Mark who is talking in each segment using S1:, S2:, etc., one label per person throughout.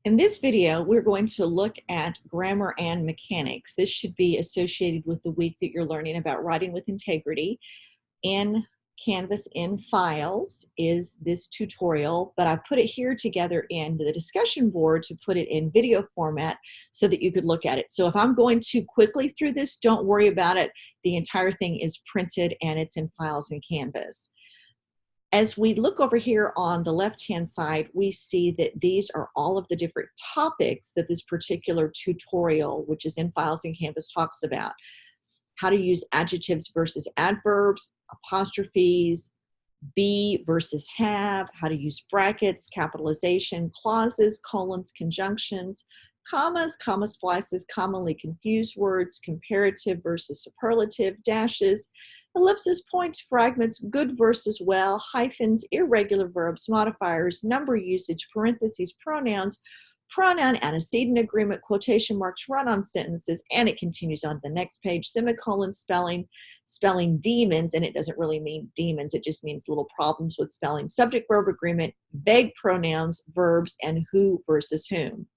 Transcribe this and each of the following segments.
S1: In this video, we're going to look at grammar and mechanics. This should be associated with the week that you're learning about writing with integrity. In Canvas in Files is this tutorial, but I put it here together in the discussion board to put it in video format so that you could look at it. So if I'm going too quickly through this, don't worry about it. The entire thing is printed and it's in Files in Canvas. As we look over here on the left-hand side, we see that these are all of the different topics that this particular tutorial, which is in Files in Canvas, talks about. How to use adjectives versus adverbs, apostrophes, be versus have, how to use brackets, capitalization, clauses, colons, conjunctions, commas, comma splices, commonly confused words, comparative versus superlative, dashes, ellipses, points, fragments, good versus well, hyphens, irregular verbs, modifiers, number usage, parentheses, pronouns, pronoun antecedent agreement, quotation marks, run-on sentences, and it continues on to the next page, semicolon, spelling demons, and it doesn't really mean demons, it just means little problems with spelling, subject-verb agreement, vague pronouns, verbs, and who versus whom.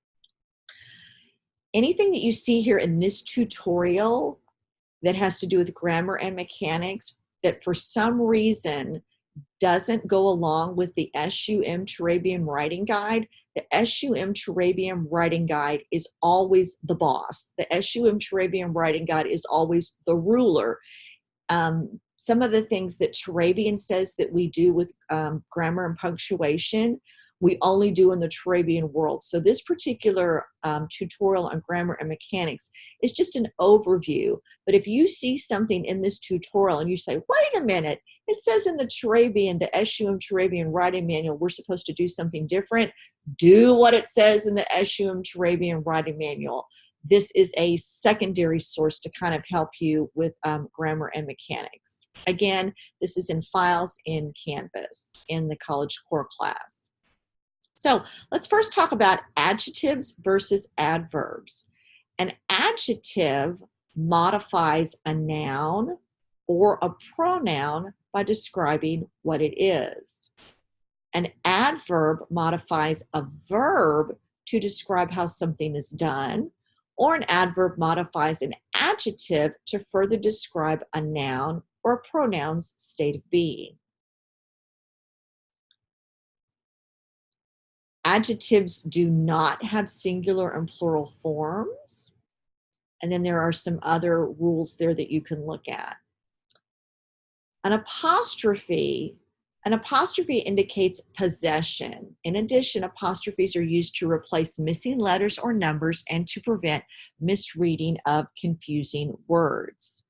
S1: Anything that you see here in this tutorial that has to do with grammar and mechanics that for some reason doesn't go along with the SUM Turabian Writing Guide, the SUM Turabian Writing Guide is always the boss. The SUM Turabian Writing Guide is always the ruler. Some of the things that Turabian says that we do with grammar and punctuation, we only do in the Turabian world. So this particular tutorial on grammar and mechanics is just an overview. But if you see something in this tutorial and you say, wait a minute, it says in the Turabian, the SUM Turabian Writing Manual, we're supposed to do something different, do what it says in the SUM Turabian Writing Manual. This is a secondary source to kind of help you with grammar and mechanics. Again, this is in Files in Canvas in the College Core class. So let's first talk about adjectives versus adverbs. An adjective modifies a noun or a pronoun by describing what it is. An adverb modifies a verb to describe how something is done, or an adverb modifies an adjective to further describe a noun or a pronoun's state of being. Adjectives do not have singular and plural forms. And then there are some other rules there that you can look at. An apostrophe indicates possession. In addition, apostrophes are used to replace missing letters or numbers and to prevent misreading of confusing words.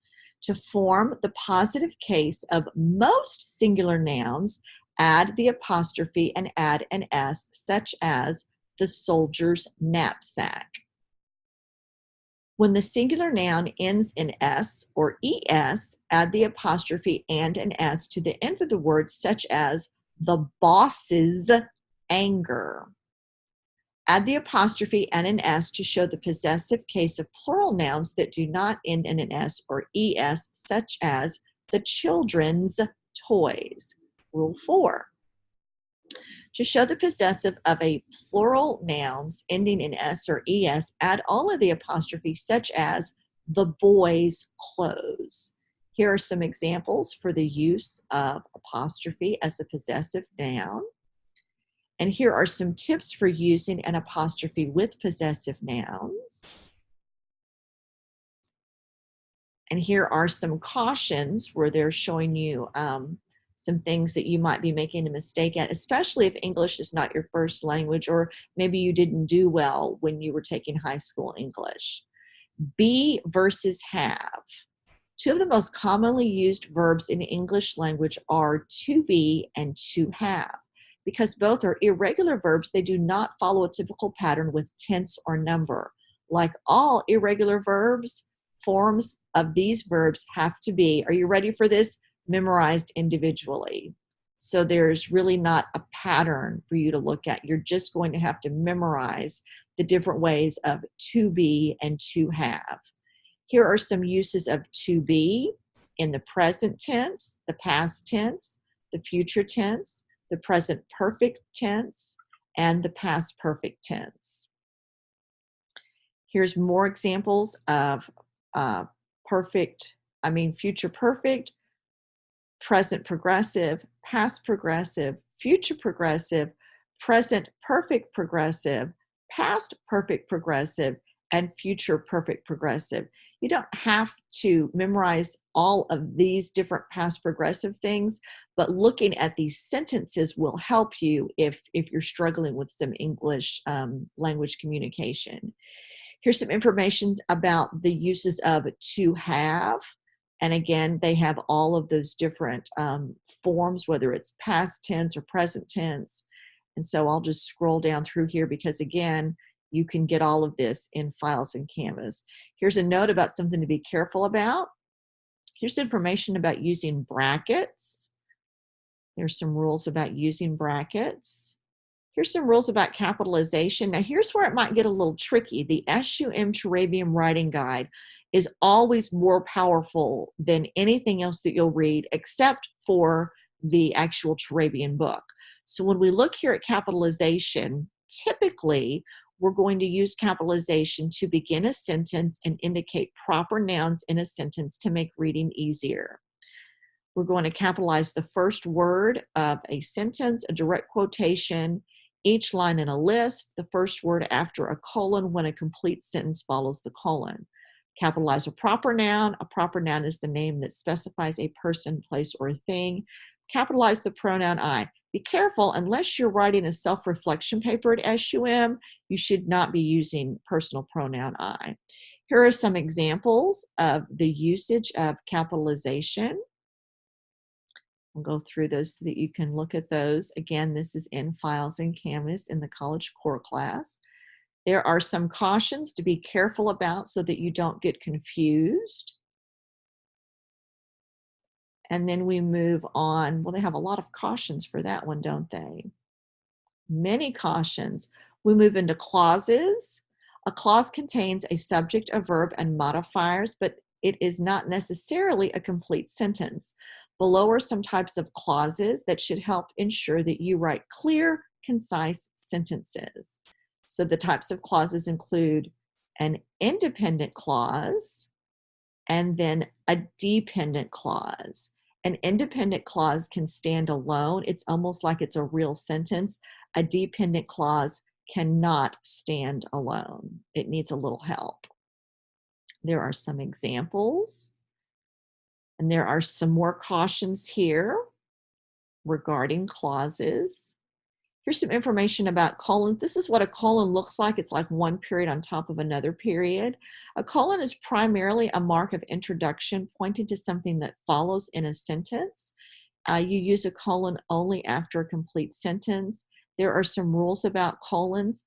S1: To form the positive case of most singular nouns, add the apostrophe and add an S, such as the soldier's knapsack. When the singular noun ends in S or ES, add the apostrophe and an S to the end of the word, such as the boss's anger. Add the apostrophe and an S to show the possessive case of plural nouns that do not end in an S or ES, such as the children's toys. Rule 4. To show the possessive of a plural nouns ending in S or ES, add all of the apostrophes, such as the boys' clothes. Here are some examples for the use of apostrophe as a possessive noun. And here are some tips for using an apostrophe with possessive nouns. And here are some cautions where they're showing you some things that you might be making a mistake at, especially if English is not your first language, or maybe you didn't do well when you were taking high school English. Be versus have. Two of the most commonly used verbs in the English language are to be and to have. Because both are irregular verbs, they do not follow a typical pattern with tense or number. Like all irregular verbs, forms of these verbs have to be, are you ready for this? Memorized individually. So there's really not a pattern for you to look at. You're just going to have to memorize the different ways of to be and to have. Here are some uses of to be in the present tense, the past tense, the future tense, the present perfect tense, and the past perfect tense. Here's more examples of future perfect, present progressive, past progressive, future progressive, present perfect progressive, past perfect progressive, and future perfect progressive. You don't have to memorize all of these different past progressive things, but looking at these sentences will help you if you're struggling with some English language communication. Here's some information about the uses of to have. And again, they have all of those different forms, whether it's past tense or present tense. And so I'll just scroll down through here because, again, you can get all of this in Files in Canvas. Here's a note about something to be careful about. Here's information about using brackets. There's some rules about using brackets. Here's some rules about capitalization. Now, here's where it might get a little tricky. The SUM Turabian Writing Guide is always more powerful than anything else that you'll read, except for the actual Turabian book. So when we look here at capitalization, typically we're going to use capitalization to begin a sentence and indicate proper nouns in a sentence to make reading easier. We're going to capitalize the first word of a sentence, a direct quotation, each line in a list, the first word after a colon when a complete sentence follows the colon. Capitalize a proper noun. A proper noun is the name that specifies a person, place, or thing. Capitalize the pronoun I. Be careful, unless you're writing a self-reflection paper at SUM, you should not be using personal pronoun I. Here are some examples of the usage of capitalization. We'll go through those so that you can look at those. Again, this is in Files in Canvas in the College Core class. There are some cautions to be careful about so that you don't get confused. And then we move on. Well, they have a lot of cautions for that one, don't they? Many cautions. We move into clauses. A clause contains a subject, a verb, and modifiers, but it is not necessarily a complete sentence. Below are some types of clauses that should help ensure that you write clear, concise sentences. So the types of clauses include an independent clause and then a dependent clause. An independent clause can stand alone. It's almost like it's a real sentence. A dependent clause cannot stand alone. It needs a little help. There are some examples, and there are some more cautions here regarding clauses. Here's some information about colons. This is what a colon looks like. It's like one period on top of another period. A colon is primarily a mark of introduction pointing to something that follows in a sentence. You use a colon only after a complete sentence. There are some rules about colons.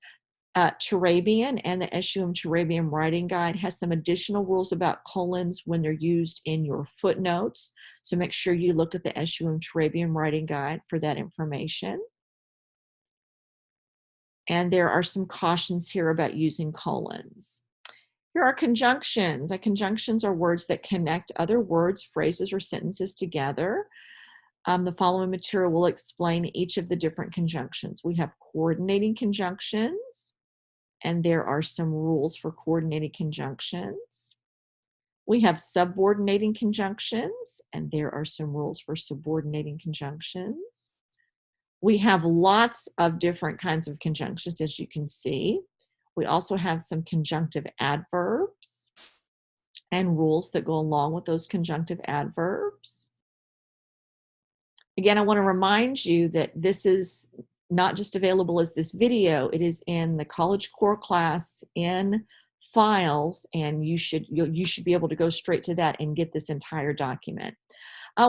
S1: Turabian and the SUM Turabian Writing Guide has some additional rules about colons when they're used in your footnotes. So make sure you look at the SUM Turabian Writing Guide for that information. And there are some cautions here about using colons. Here are conjunctions. Conjunctions are words that connect other words, phrases, or sentences together. The following material will explain each of the different conjunctions. We have coordinating conjunctions, and there are some rules for coordinating conjunctions. We have subordinating conjunctions, and there are some rules for subordinating conjunctions. We have lots of different kinds of conjunctions, as you can see. We also have some conjunctive adverbs and rules that go along with those conjunctive adverbs. Again, I want to remind you that this is not just available as this video, it is in the College Core class in Files, and you should be able to go straight to that and get this entire document.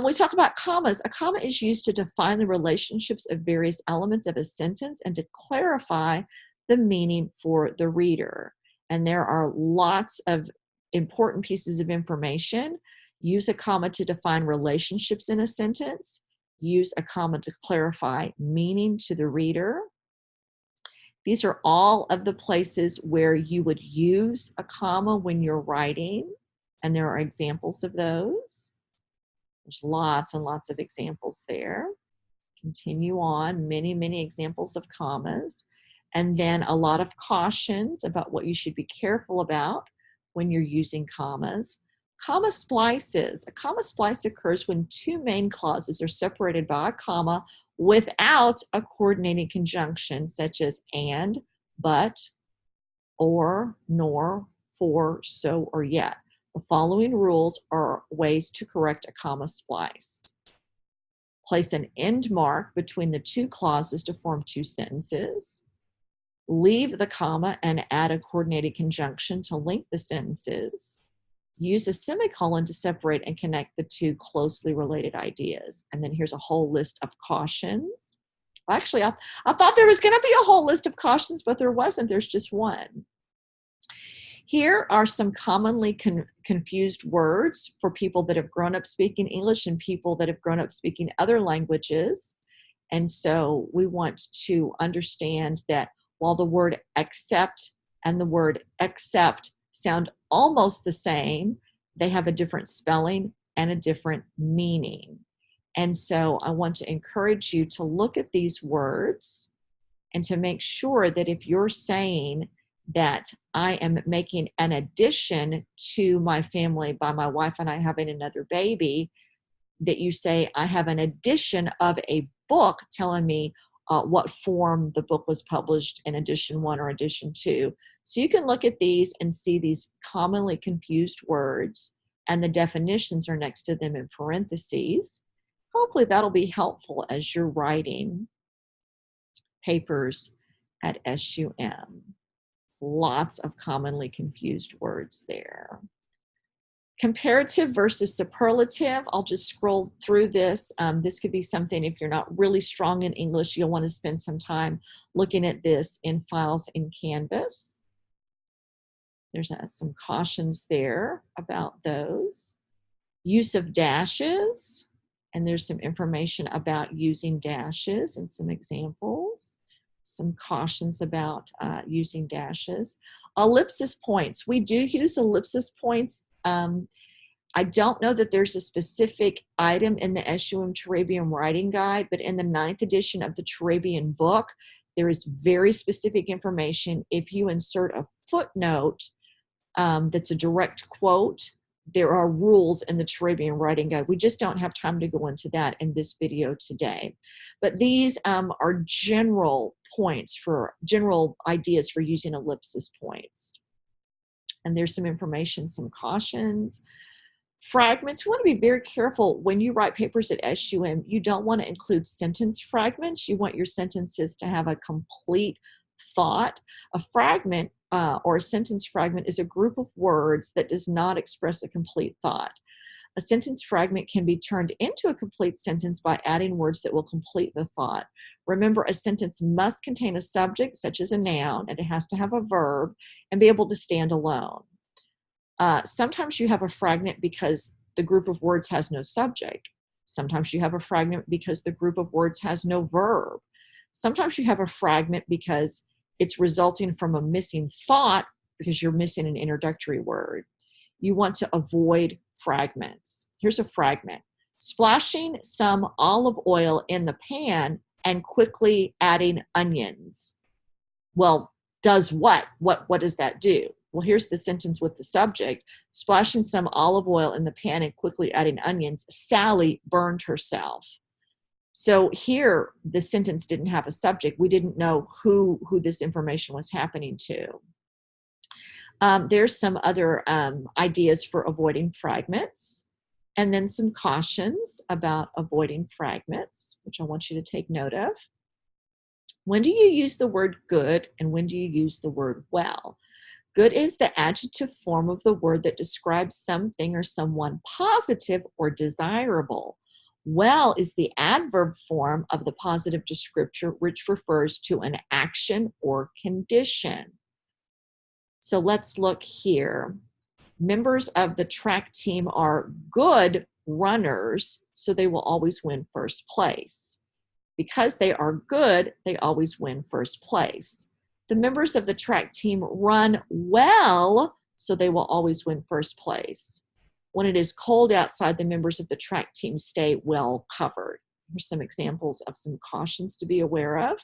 S1: We talk about commas. A comma is used to define the relationships of various elements of a sentence and to clarify the meaning for the reader. And there are lots of important pieces of information. Use a comma to define relationships in a sentence. Use a comma to clarify meaning to the reader. These are all of the places where you would use a comma when you're writing, and there are examples of those. There's lots and lots of examples there. Continue on, many, many examples of commas. And then a lot of cautions about what you should be careful about when you're using commas. Comma splices. A comma splice occurs when two main clauses are separated by a comma without a coordinating conjunction, such as and, but, or, nor, for, so, or yet. The following rules are ways to correct a comma splice. Place an end mark between the two clauses to form two sentences. Leave the comma and add a coordinated conjunction to link the sentences. Use a semicolon to separate and connect the two closely related ideas. And then here's a whole list of cautions. Actually, I thought there was going to be a whole list of cautions, but there wasn't. There's just one. Here are some commonly confused words for people that have grown up speaking English and people that have grown up speaking other languages. And so we want to understand that while the word accept and the word accept sound almost the same, they have a different spelling and a different meaning. And so I want to encourage you to look at these words and to make sure that if you're saying that I am making an addition to my family by my wife and I having another baby, that you say, I have an edition of a book telling me what form the book was published in edition 1 or edition 2. So you can look at these and see these commonly confused words, and the definitions are next to them in parentheses. Hopefully that'll be helpful as you're writing papers at SUM. Lots of commonly confused words there. Comparative versus superlative. I'll just scroll through this. This could be something, if you're not really strong in English, you'll want to spend some time looking at this in files in Canvas. There's some cautions there about those. Use of dashes, and there's some information about using dashes and some examples. Some cautions about using dashes. Ellipsis points. We do use ellipsis points. I don't know that there's a specific item in the SUM Turabian Writing Guide, but in the 9th edition of the Turabian book, there is very specific information. If you insert a footnote that's a direct quote, there are rules in the Turabian Writing Guide. We just don't have time to go into that in this video today. But these are general points for general ideas for using ellipsis points. And there's some information, some cautions. Fragments. You want to be very careful when you write papers at SUM. You don't want to include sentence fragments. You want your sentences to have a complete thought. A fragment or a sentence fragment is a group of words that does not express a complete thought. A sentence fragment can be turned into a complete sentence by adding words that will complete the thought. Remember, a sentence must contain a subject, such as a noun, and it has to have a verb and be able to stand alone. Sometimes you have a fragment because the group of words has no subject. Sometimes you have a fragment because the group of words has no verb. Sometimes you have a fragment because it's resulting from a missing thought because you're missing an introductory word. You want to avoid fragments. Here's a fragment. Splashing some olive oil in the pan and quickly adding onions. Well, does what? What does that do? Well, here's the sentence with the subject. Splashing some olive oil in the pan and quickly adding onions, Sally burned herself. So here, the sentence didn't have a subject. We didn't know who this information was happening to. There's some other ideas for avoiding fragments, and then some cautions about avoiding fragments, which I want you to take note of. When do you use the word good and when do you use the word well? Good is the adjective form of the word that describes something or someone positive or desirable. Well is the adverb form of the positive descriptor, which refers to an action or condition. So let's look here. Members of the track team are good runners, so they will always win first place. Because they are good, they always win first place. The members of the track team run well, so they will always win first place. When it is cold outside, the members of the track team stay well covered. Here's some examples of some cautions to be aware of.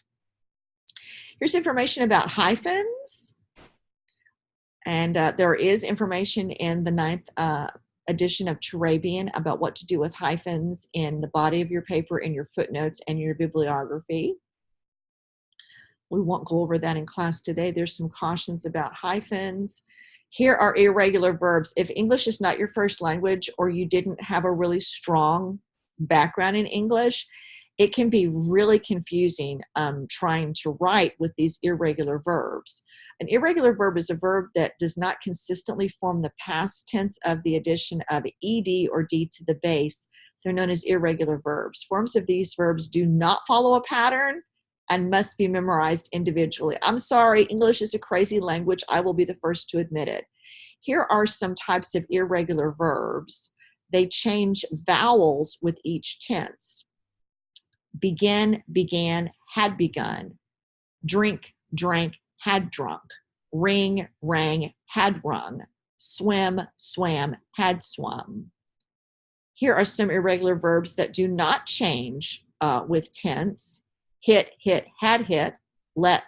S1: Here's information about hyphens. And there is information in the 9th edition of Turabian about what to do with hyphens in the body of your paper, in your footnotes, and your bibliography. We won't go over that in class today. There's some cautions about hyphens. Here are irregular verbs. If English is not your first language or you didn't have a really strong background in English, it can be really confusing trying to write with these irregular verbs. An irregular verb is a verb that does not consistently form the past tense of the addition of ed or d to the base. They're known as irregular verbs. Forms of these verbs do not follow a pattern and must be memorized individually. I'm sorry, English is a crazy language. I will be the first to admit it. Here are some types of irregular verbs. They change vowels with each tense. Begin, began, had begun. Drink, drank, had drunk. Ring, rang, had rung. Swim, swam, had swum. Here are some irregular verbs that do not change with tense. Hit, hit, had hit. Let,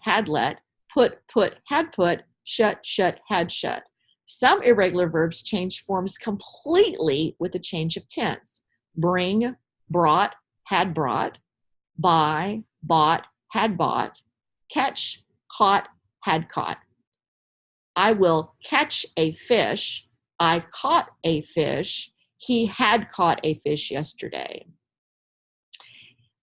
S1: had let. Put, had put. Shut, had shut. Some irregular verbs change forms completely with a change of tense. Bring, brought, had brought. Buy, bought, had bought. Catch, caught, had caught. I will catch a fish. I caught a fish. He had caught a fish yesterday.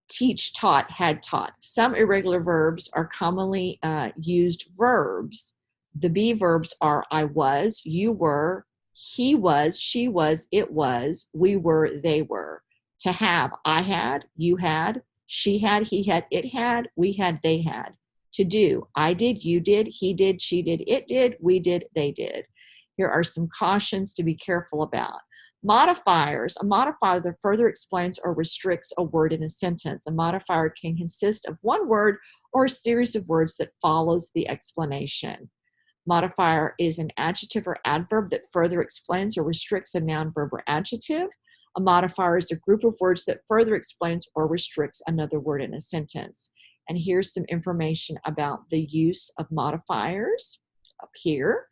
S1: Teach, taught, had taught. Some irregular verbs are commonly used verbs. The be verbs are I was, you were, he was, she was, it was, we were, they were. To have, I had, you had, she had, he had, it had, we had, they had. To do, I did, you did, he did, she did, it did, we did, they did. Here are some cautions to be careful about. Modifiers. A modifier that further explains or restricts a word in a sentence. A modifier can consist of one word or a series of words that follows the explanation. Modifier is an adjective or adverb that further explains or restricts a noun, verb, or adjective. A modifier is a group of words that further explains or restricts another word in a sentence. And here's some information about the use of modifiers up here.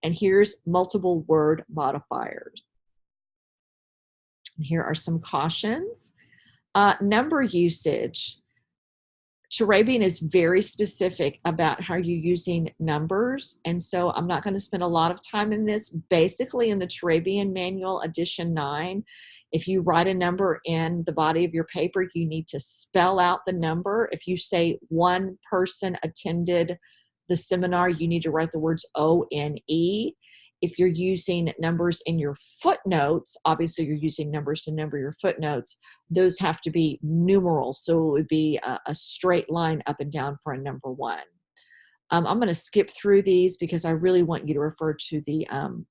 S1: And here's multiple word modifiers. And here are some cautions. Number usage. Turabian is very specific about how you're using numbers, and so I'm not going to spend a lot of time in this. Basically, in the Turabian Manual, Edition 9, if you write a number in the body of your paper, you need to spell out the number. If you say one person attended the seminar, you need to write the words O-N-E. If you're using numbers in your footnotes, obviously you're using numbers to number your footnotes, those have to be numerals. So it would be a straight line up and down for a number one. I'm going to skip through these because I really want you to refer to the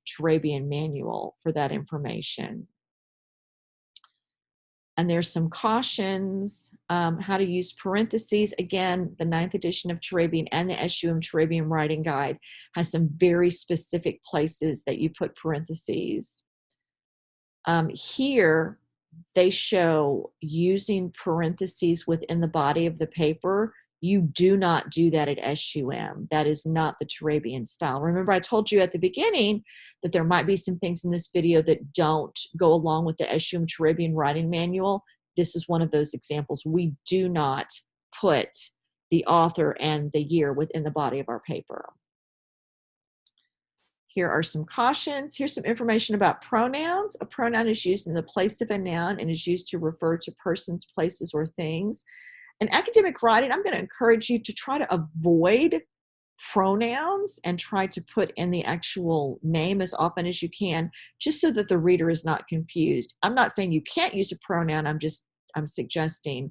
S1: Turabian Manual for that information. And there's some cautions, how to use parentheses. Again, the 9th edition of Turabian and the SUM Turabian Writing Guide has some very specific places that you put parentheses. Here, they show using parentheses within the body of the paper. You do not do that at SUM. That is not the Turabian style. Remember, I told you at the beginning that there might be some things in this video that don't go along with the SUM Turabian Writing Manual. This is one of those examples. We do not put the author and the year within the body of our paper. Here are some cautions. Here's some information about pronouns. A pronoun is used in the place of a noun and is used to refer to persons, places, or things. In academic writing, I'm going to encourage you to try to avoid pronouns and try to put in the actual name as often as you can, just so that the reader is not confused. I'm not saying you can't use a pronoun. I'm suggesting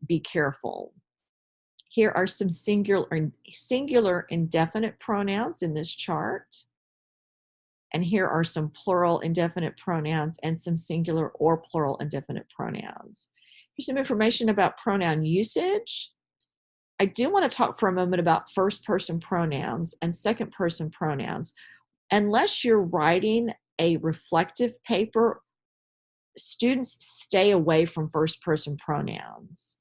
S1: be careful. Here are some singular indefinite pronouns in this chart. And here are some plural indefinite pronouns and some singular or plural indefinite pronouns. Here's some information about pronoun usage. I do want to talk for a moment about first-person pronouns and second-person pronouns. Unless you're writing a reflective paper, students stay away from first-person pronouns.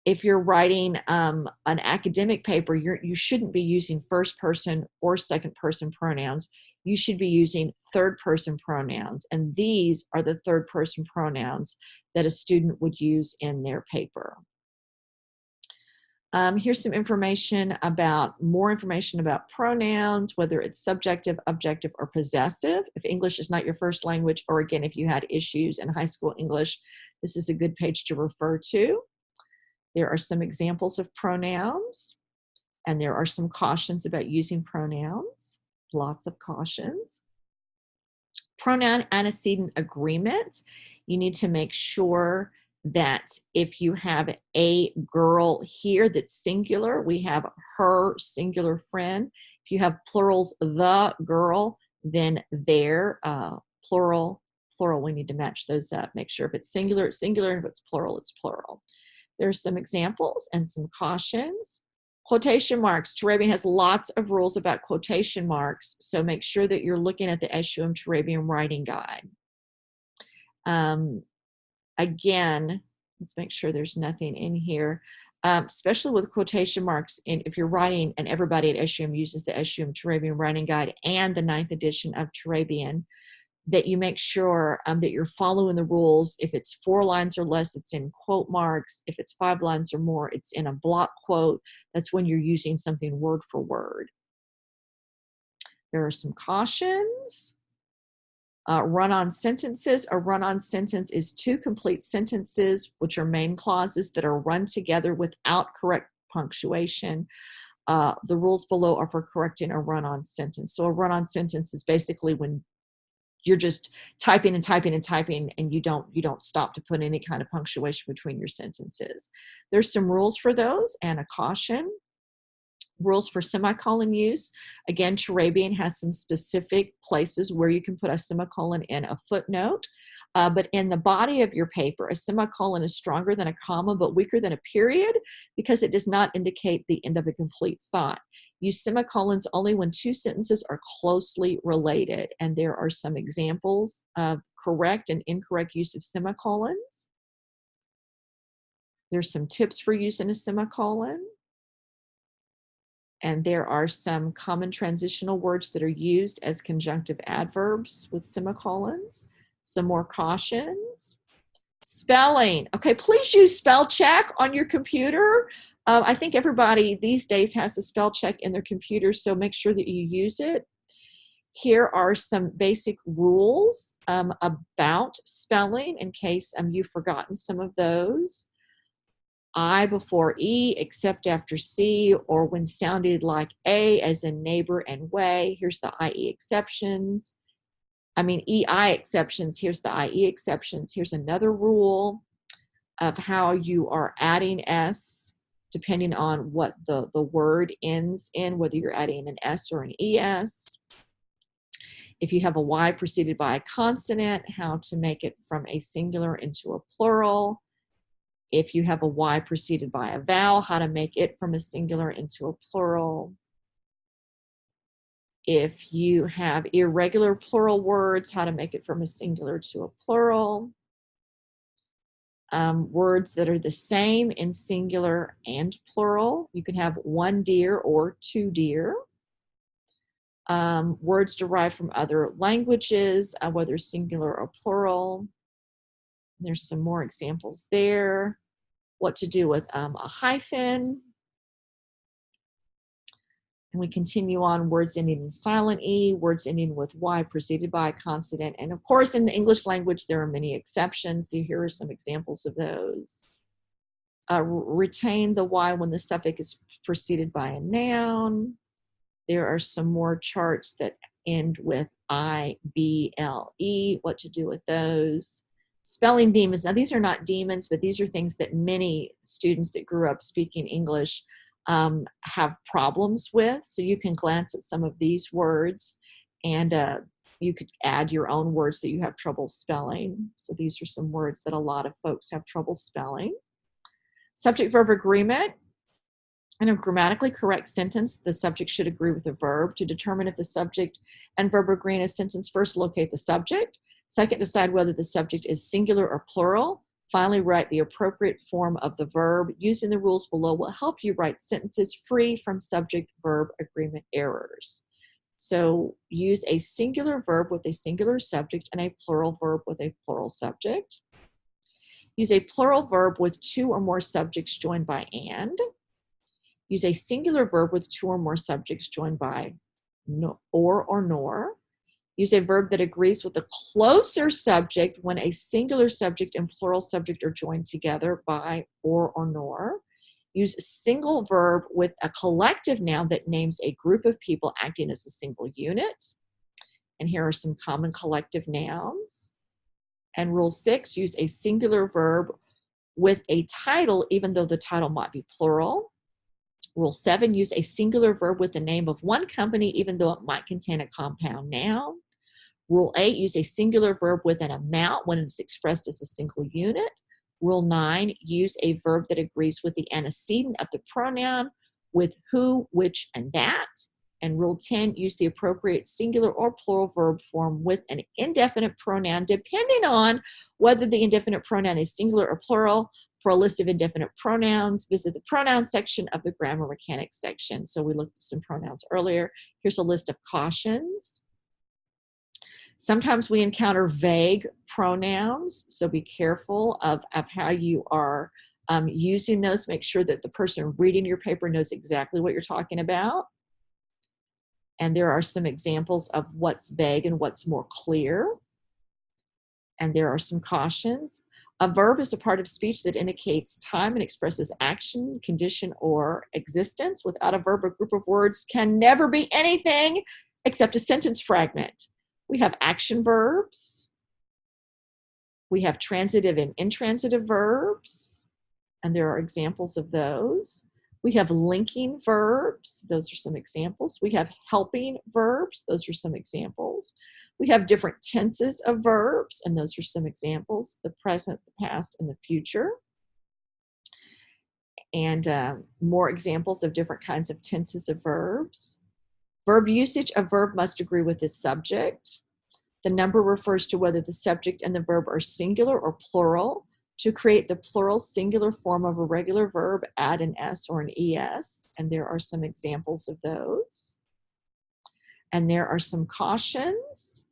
S1: If you're writing an academic paper, you shouldn't be using first person or second person pronouns. You should be using third person pronouns. And these are the third person pronouns that a student would use in their paper. Here's some more information about pronouns, whether it's subjective, objective, or possessive. If English is not your first language, or again, if you had issues in high school English, this is a good page to refer to. There are some examples of pronouns, and there are some cautions about using pronouns. Lots of cautions. Pronoun antecedent agreement. You need to make sure that if you have a girl here that's singular, we have her singular friend. If you have plurals, the girl, then their plural, we need to match those up. Make sure if it's singular, it's singular, and if it's plural, it's plural. There's some examples and some cautions. Quotation marks. Turabian has lots of rules about quotation marks, so make sure that you're looking at the SUM Turabian Writing Guide. Again, let's make sure there's nothing in here, especially with quotation marks. And if you're writing, and everybody at SUM uses the SUM Turabian Writing Guide and the 9th edition of Turabian, that you make sure that you're following the rules. If it's 4 lines or less, it's in quote marks. If it's 5 lines or more, it's in a block quote. That's when you're using something word for word. There are some cautions. Run-on sentences. A run-on sentence is 2 complete sentences, which are main clauses that are run together without correct punctuation. The rules below are for correcting a run-on sentence. So a run-on sentence is basically when you're just typing and typing and typing, and you don't stop to put any kind of punctuation between your sentences. There's some rules for those and a caution. Rules for semicolon use. Again, Turabian has some specific places where you can put a semicolon in a footnote, but in the body of your paper, a semicolon is stronger than a comma but weaker than a period because it does not indicate the end of a complete thought. Use semicolons only when 2 sentences are closely related, and there are some examples of correct and incorrect use of semicolons. There's some tips for using a semicolon. And there are some common transitional words that are used as conjunctive adverbs with semicolons. Some more cautions. Spelling. Okay, please use spell check on your computer. I think everybody these days has a spell check in their computer, so make sure that you use it. Here are some basic rules about spelling in case you've forgotten some of those. I before E, except after C, or when sounded like A, as in neighbor and way. Here's the IE exceptions. EI exceptions. Here's the IE exceptions. Here's another rule of how you are adding S, depending on what the word ends in, whether you're adding an S or an ES. If you have a Y preceded by a consonant, how to make it from a singular into a plural. If you have a Y preceded by a vowel, how to make it from a singular into a plural. If you have irregular plural words, how to make it from a singular to a plural. Words that are the same in singular and plural. You can have 1 deer or 2 deer. Words derived from other languages, whether singular or plural. There's some more examples there. What to do with a hyphen. And we continue on words ending in silent E, words ending with Y preceded by a consonant. And of course, in the English language, there are many exceptions. Here are some examples of those. Retain the Y when the suffix is preceded by a noun. There are some more charts that end with I, B, L, E, what to do with those. Spelling demons. Now, these are not demons, but these are things that many students that grew up speaking English have problems with. So you can glance at some of these words, and you could add your own words that you have trouble spelling. So these are some words that a lot of folks have trouble spelling. Subject-verb agreement. In a grammatically correct sentence, the subject should agree with the verb. To determine if the subject and verb agree in a sentence, first locate the subject. Second, decide whether the subject is singular or plural. Finally, write the appropriate form of the verb. Using the rules below will help you write sentences free from subject-verb agreement errors. So use a singular verb with a singular subject and a plural verb with a plural subject. Use a plural verb with two or more subjects joined by and. Use a singular verb with two or more subjects joined by or nor. Use a verb that agrees with a closer subject when a singular subject and plural subject are joined together by or nor. Use a single verb with a collective noun that names a group of people acting as a single unit. And here are some common collective nouns. And rule 6, use a singular verb with a title, even though the title might be plural. Rule 7, use a singular verb with the name of one company, even though it might contain a compound noun. Rule 8, use a singular verb with an amount when it's expressed as a single unit. Rule 9, use a verb that agrees with the antecedent of the pronoun with who, which, and that. And rule 10, use the appropriate singular or plural verb form with an indefinite pronoun, depending on whether the indefinite pronoun is singular or plural. For a list of indefinite pronouns, visit the pronoun section of the grammar mechanics section. So we looked at some pronouns earlier. Here's a list of cautions. Sometimes we encounter vague pronouns, so be careful of how you are using those. Make sure that the person reading your paper knows exactly what you're talking about. And there are some examples of what's vague and what's more clear. And there are some cautions. A verb is a part of speech that indicates time and expresses action, condition, or existence. Without a verb, a group of words can never be anything except a sentence fragment. We have action verbs. We have transitive and intransitive verbs, and there are examples of those. We have linking verbs. Those are some examples. We have helping verbs. Those are some examples. We have different tenses of verbs, and those are some examples: the present, the past, and the future. And more examples of different kinds of tenses of verbs. Verb usage: a verb must agree with its subject. The number refers to whether the subject and the verb are singular or plural. To create the plural singular form of a regular verb, add an S or an ES, and there are some examples of those. And there are some cautions.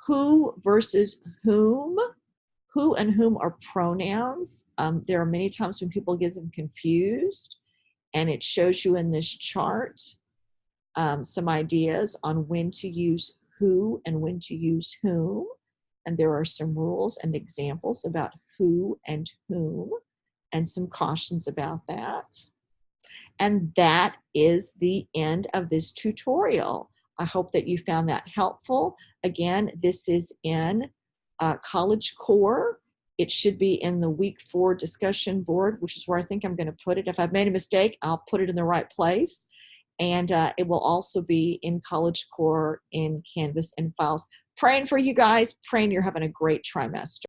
S1: Who versus whom. Who and whom are pronouns. There are many times when people get them confused, and it shows you in this chart some ideas on when to use who and when to use whom. And there are some rules and examples about who and whom, and some cautions about that. And that is the end of this tutorial. I hope that you found that helpful. Again, this is in College Core. It should be in the week 4 discussion board, which is where I think I'm going to put it. If I've made a mistake, I'll put it in the right place. And it will also be in College Core in Canvas and Files. Praying for you guys, praying you're having a great trimester.